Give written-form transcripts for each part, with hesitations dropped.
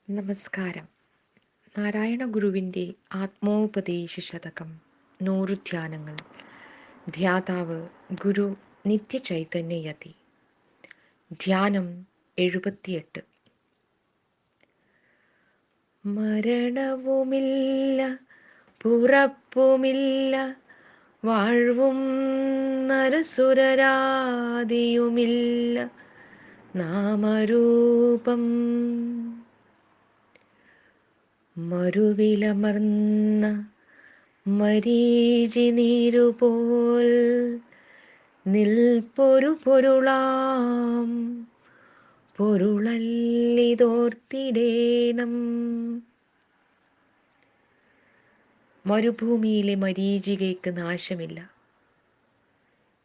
നമസ്കാരം. നാരായണ ഗുരുവിൻ്റെ ആത്മോപദേശ ശതകം 100 ധ്യാനങ്ങൾ. ധ്യാതാവ് ഗുരു നിത്യചൈതന്യയതി. ധ്യാനം 78. മരണവുമില്ല, പുറപ്പുമില്ല, വാഴ്വും നരസുരരാദിയുമില്ല, നാമരൂപം മരുവിലമർന്ന മരീചി നീരുപോൽ നിൽപ്പൊരു പൊരുളാം പൊരുളല്ലിതോർത്തിടേണം. മരുഭൂമിയിലെ മരീചികയ്ക്ക് നാശമില്ല.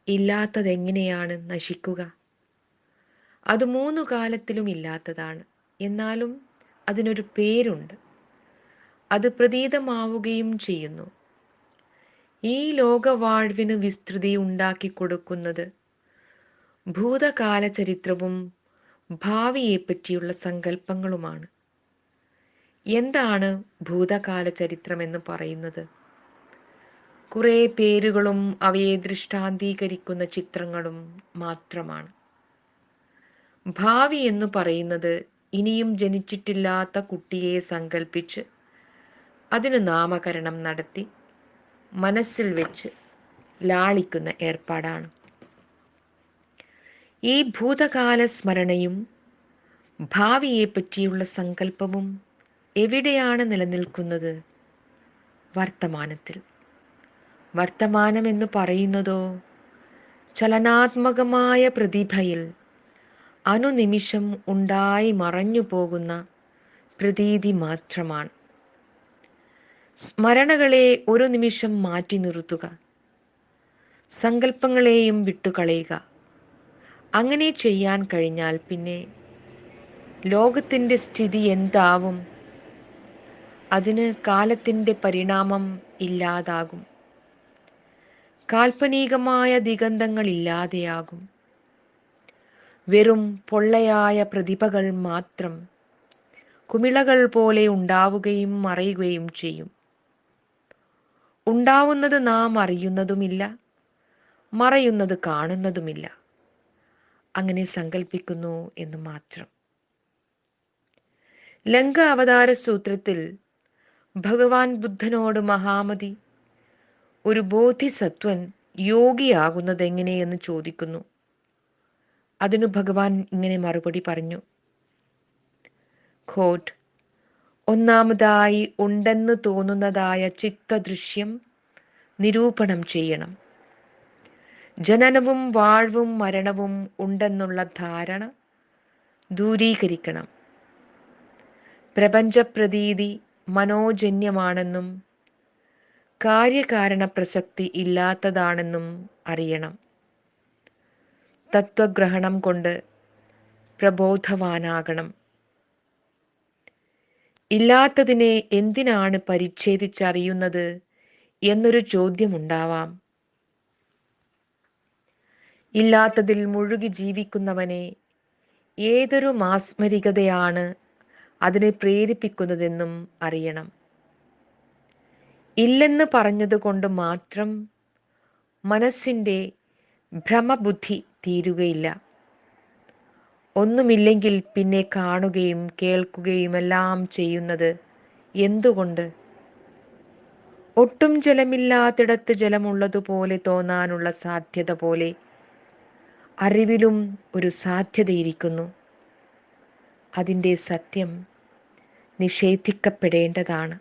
ഇല്ലാത്തതെങ്ങനെയാണ് നശിക്കുക? അത് 3 കാലത്തിലും ഇല്ലാത്തതാണ്. എന്നാലും അതിനൊരു പേരുണ്ട്. അത് പ്രതീതമാവുകയും ചെയ്യുന്നു. ഈ ലോകവാഴ്വിന് വിസ്തൃതി ഉണ്ടാക്കിക്കൊടുക്കുന്നത് ഭൂതകാല ചരിത്രവും ഭാവിയെപ്പറ്റിയുള്ള സങ്കല്പങ്ങളുമാണ്. എന്താണ് ഭൂതകാല ചരിത്രം എന്ന് പറയുന്നത്? കുറേ പേരുകളും അവയെ ദൃഷ്ടാന്തീകരിക്കുന്ന ചിത്രങ്ങളും മാത്രമാണ്. ഭാവി എന്ന് പറയുന്നത് ഇനിയും ജനിച്ചിട്ടില്ലാത്ത കുട്ടിയെ സങ്കല്പിച്ച് അതിന് നാമകരണം നടത്തി മനസ്സിൽ വെച്ച് ലാളിക്കുന്ന ഏർപ്പാടാണ്. ഈ ഭൂതകാല സ്മരണയും ഭാവിയെ പറ്റിയുള്ള സങ്കല്പവും എവിടെയാണ് നിലനിൽക്കുന്നത്? വർത്തമാനത്തിൽ. വർത്തമാനം എന്ന് പറയുന്നതോ ചലനാത്മകമായ പ്രതിഭയിൽ അനുനിമിഷം ഉണ്ടായി മറഞ്ഞു പോകുന്ന പ്രതീതി മാത്രമാണ്. സ്മരണകളെ ഒരു നിമിഷം മാറ്റി നിർത്തുക, സങ്കല്പങ്ങളെയും വിട്ടുകളയുക. അങ്ങനെ ചെയ്യാൻ കഴിഞ്ഞാൽ പിന്നെ ലോകത്തിൻ്റെ സ്ഥിതി എന്താവും? അതിന് കാലത്തിൻ്റെ പരിണാമം ഇല്ലാതാകും. കാൽപ്പനികമായ ദിഗന്ധങ്ങൾ ഇല്ലാതെയാകും. വെറും പൊള്ളയായ പ്രതിഭകൾ മാത്രം കുമിളകൾ പോലെ ഉണ്ടാവുകയും മറയുകയും ചെയ്യും. ഉണ്ടാവുന്നത് നാം അറിയുന്നതുമില്ല, മറയുന്നത് കാണുന്നതുമില്ല. അങ്ങനെ സങ്കല്പിക്കുന്നു എന്ന് മാത്രം. ലങ്ക അവതാര സൂത്രത്തിൽ ഭഗവാൻ ബുദ്ധനോട് മഹാമതി, ഒരു ബോധിസത്വൻ യോഗിയാകുന്നത് എങ്ങനെയെന്ന് ചോദിക്കുന്നു. അതിനു ഭഗവാൻ ഇങ്ങനെ മറുപടി പറഞ്ഞു. ഖോട്ട്, ഒന്നാമതായി ഉണ്ടെന്ന് തോന്നുന്നതായ ചിത്തദൃശ്യം നിരൂപണം ചെയ്യണം. ജനനവും വാഴ്വും മരണവും ഉണ്ടെന്നുള്ള ധാരണ ദൂരീകരിക്കണം. പ്രപഞ്ചപ്രതീതി മനോജന്യമാണെന്നും കാര്യകാരണ പ്രസക്തി ഇല്ലാത്തതാണെന്നും അറിയണം. തത്വഗ്രഹണം കൊണ്ട് പ്രബോധവാനാകണം. ഇല്ലാത്തതിനെ എന്തിനാണ് പരിച്ഛേദിച്ചറിയുന്നത് എന്നൊരു ചോദ്യമുണ്ടാവാം. ഇല്ലാത്തതിൽ മുഴുകി ജീവിക്കുന്നവനെ ഏതൊരു മാസ്മരികതയാണ് അതിനെ പ്രേരിപ്പിക്കുന്നതെന്നും അറിയണം. ഇല്ലെന്ന് പറഞ്ഞതുകൊണ്ട് മാത്രം മനസ്സിൻ്റെ ഭ്രമബുദ്ധി തീരുകയില്ല. ഒന്നുമില്ലെങ്കിൽ പിന്നെ കാണുകയും കേൾക്കുകയുമെല്ലാം ചെയ്യുന്നത് എന്തുകൊണ്ട്? ഒട്ടും ജലമില്ലാത്തിടത്ത് ജലമുള്ളതുപോലെ തോന്നാനുള്ള സാധ്യത പോലെ അറിവിലും ഒരു സാധ്യതയിരിക്കുന്നു. അതിൻ്റെ സത്യം നിഷേധിക്കപ്പെടേണ്ടതാണ്.